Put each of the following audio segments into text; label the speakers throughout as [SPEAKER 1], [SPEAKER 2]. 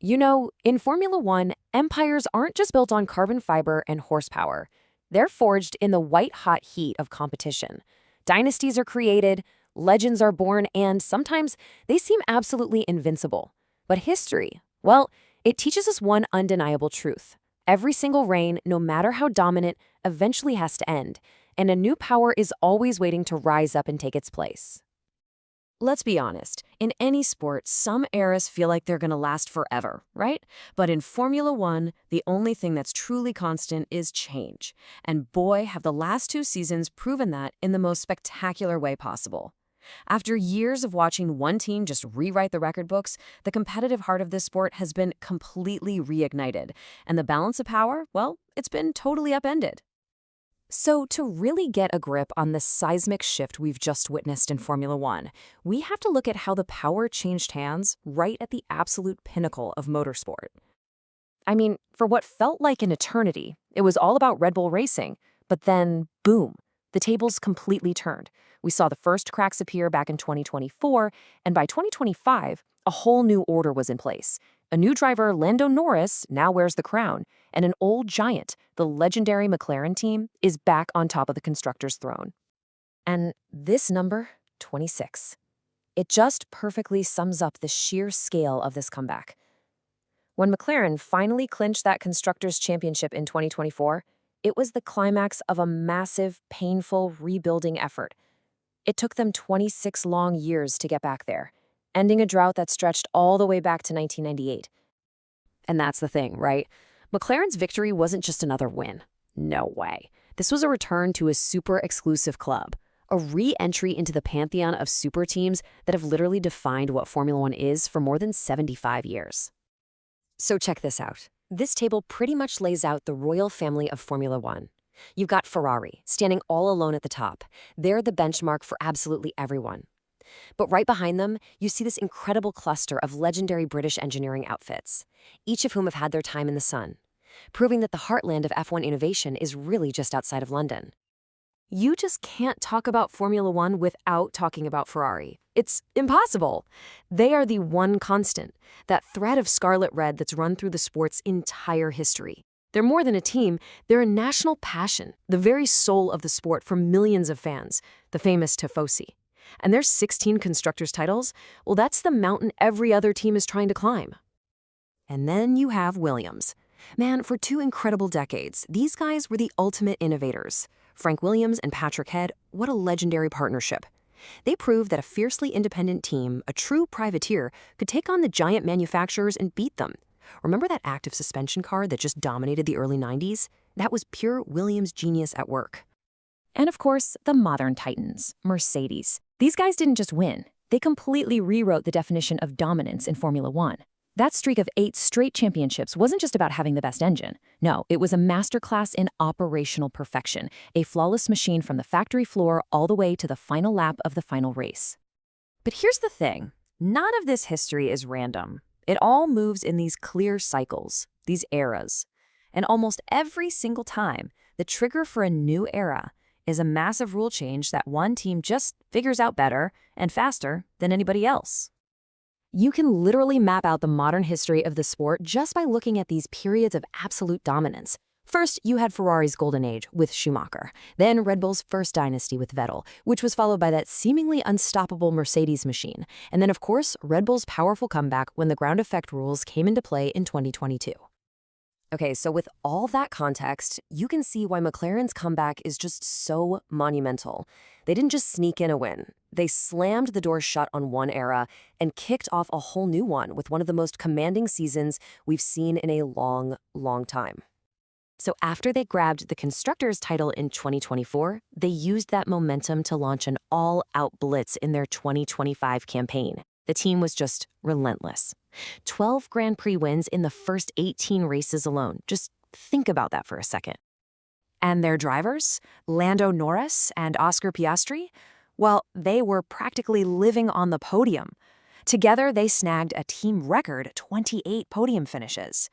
[SPEAKER 1] In Formula One, empires aren't just built on carbon fiber and horsepower. They're forged in the white-hot heat of competition. Dynasties are created, legends are born, and sometimes they seem absolutely invincible. But history, well, it teaches us one undeniable truth. Every single reign, no matter how dominant, eventually has to end, and a new power is always waiting to rise up and take its place. Let's be honest, in any sport, some eras feel like they're going to last forever, right? But in Formula One, the only thing that's truly constant is change. And boy, have the last two seasons proven that in the most spectacular way possible. After years of watching one team just rewrite the record books, the competitive heart of this sport has been completely reignited. And the balance of power, well, it's been totally upended. So, to really get a grip on the seismic shift we've just witnessed in Formula One, we have to look at how the power changed hands right at the absolute pinnacle of motorsport. I mean, for what felt like an eternity, it was all about Red Bull racing. But then, boom, the tables completely turned. We saw the first cracks appear back in 2024, and by 2025, a whole new order was in place. A new driver, Lando Norris, now wears the crown, and an old giant, the legendary McLaren team, is back on top of the constructor's throne. And this number, 26, it just perfectly sums up the sheer scale of this comeback. When McLaren finally clinched that constructor's championship in 2024, it was the climax of a massive, painful rebuilding effort. It took them 26 long years to get back there, ending a drought that stretched all the way back to 1998. And that's the thing, right? McLaren's victory wasn't just another win. No way. This was a return to a super exclusive club, a re-entry into the pantheon of super teams that have literally defined what Formula One is for more than 75 years. So check this out. This table pretty much lays out the royal family of Formula One. You've got Ferrari, standing all alone at the top. They're the benchmark for absolutely everyone. But right behind them, you see this incredible cluster of legendary British engineering outfits, each of whom have had their time in the sun, proving that the heartland of F1 innovation is really just outside of London. You just can't talk about Formula One without talking about Ferrari. It's impossible. They are the one constant, that thread of scarlet red that's run through the sport's entire history. They're more than a team, they're a national passion, the very soul of the sport for millions of fans, the famous Tifosi. And their 16 constructors' titles, well, that's the mountain every other team is trying to climb. And then you have Williams. Man, for 2 incredible decades, these guys were the ultimate innovators. Frank Williams and Patrick Head, what a legendary partnership. They proved that a fiercely independent team, a true privateer, could take on the giant manufacturers and beat them. Remember that active suspension car that just dominated the early 90s? That was pure Williams genius at work. And of course, the modern titans, Mercedes. These guys didn't just win. They completely rewrote the definition of dominance in Formula One. That streak of 8 straight championships wasn't just about having the best engine. No, it was a masterclass in operational perfection, a flawless machine from the factory floor all the way to the final lap of the final race. But here's the thing. None of this history is random. It all moves in these clear cycles, these eras. And almost every single time, the trigger for a new era is a massive rule change that one team just figures out better and faster than anybody else. You can literally map out the modern history of the sport just by looking at these periods of absolute dominance. First, you had Ferrari's golden age with Schumacher, then Red Bull's first dynasty with Vettel, which was followed by that seemingly unstoppable Mercedes machine, and then of course, Red Bull's powerful comeback when the ground effect rules came into play in 2022. Okay, so with all that context, you can see why McLaren's comeback is just so monumental. They didn't just sneak in a win. They slammed the door shut on one era and kicked off a whole new one with one of the most commanding seasons we've seen in a long, long time. So after they grabbed the constructors' title in 2024, they used that momentum to launch an all-out blitz in their 2025 campaign. The team was just relentless. 12 Grand Prix wins in the first 18 races alone. Just think about that for a second. And their drivers, Lando Norris and Oscar Piastri, well, they were practically living on the podium. Together, they snagged a team record 28 podium finishes.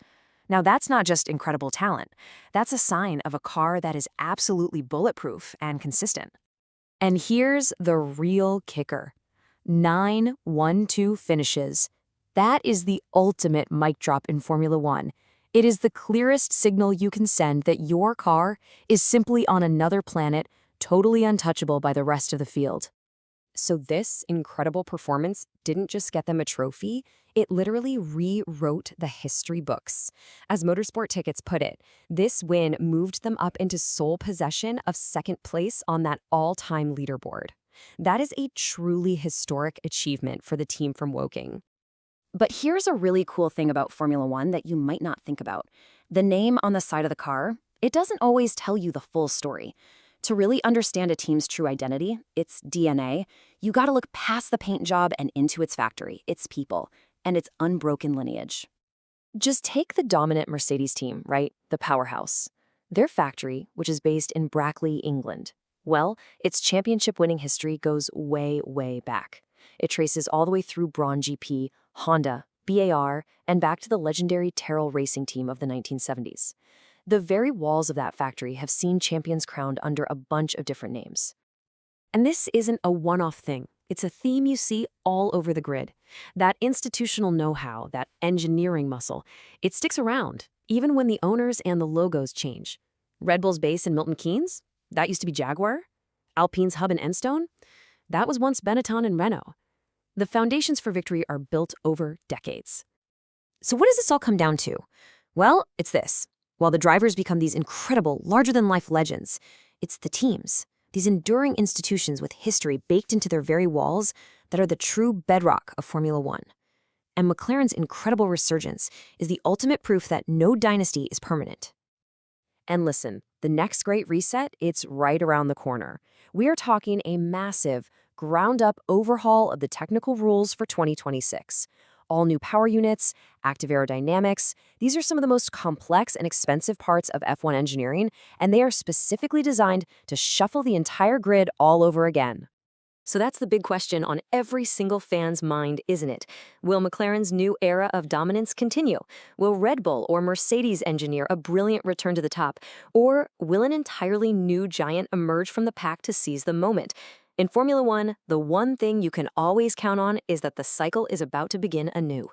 [SPEAKER 1] Now, that's not just incredible talent. That's a sign of a car that is absolutely bulletproof and consistent. And here's the real kicker. 9 1-2 finishes That is the ultimate mic drop in Formula One. It is the clearest signal you can send that your car is simply on another planet, totally untouchable by the rest of the field. So this incredible performance didn't just get them a trophy, it literally rewrote the history books. As Motorsport Tickets put it, this win moved them up into sole possession of second place on that all-time leaderboard. That is a truly historic achievement for the team from Woking.
[SPEAKER 2] But here's a really cool thing about Formula One that you might not think about. The name on the side of the car, it doesn't always tell you the full story. To really understand a team's true identity, its DNA, you gotta look past the paint job and into its factory, its people, and its unbroken lineage.
[SPEAKER 1] Just take the dominant Mercedes team, right? The powerhouse. Their factory, which is based in Brackley, England. Well, its championship-winning history goes way, way back. It traces all the way through Braun GP, Honda, BAR, and back to the legendary Terrell racing team of the 1970s. The very walls of that factory have seen champions crowned under a bunch of different names. And this isn't a one-off thing. It's a theme you see all over the grid. That institutional know-how, that engineering muscle, it sticks around, even when the owners and the logos change. Red Bull's base in Milton Keynes? That used to be Jaguar. Alpine's hub in Enstone? That was once Benetton and Renault. The foundations for victory are built over decades. So what does this all come down to? Well, it's this. While the drivers become these incredible, larger-than-life legends, it's the teams, these enduring institutions with history baked into their very walls that are the true bedrock of Formula One. And McLaren's incredible resurgence is the ultimate proof that no dynasty is permanent. And listen, the next great reset, it's right around the corner. We are talking a massive, ground-up overhaul of the technical rules for 2026. All new power units, active aerodynamics. These are some of the most complex and expensive parts of F1 engineering, and they are specifically designed to shuffle the entire grid all over again. So that's the big question on every single fan's mind, isn't it? Will McLaren's new era of dominance continue? Will Red Bull or Mercedes engineer a brilliant return to the top? Or will an entirely new giant emerge from the pack to seize the moment? In Formula One, the one thing you can always count on is that the cycle is about to begin anew.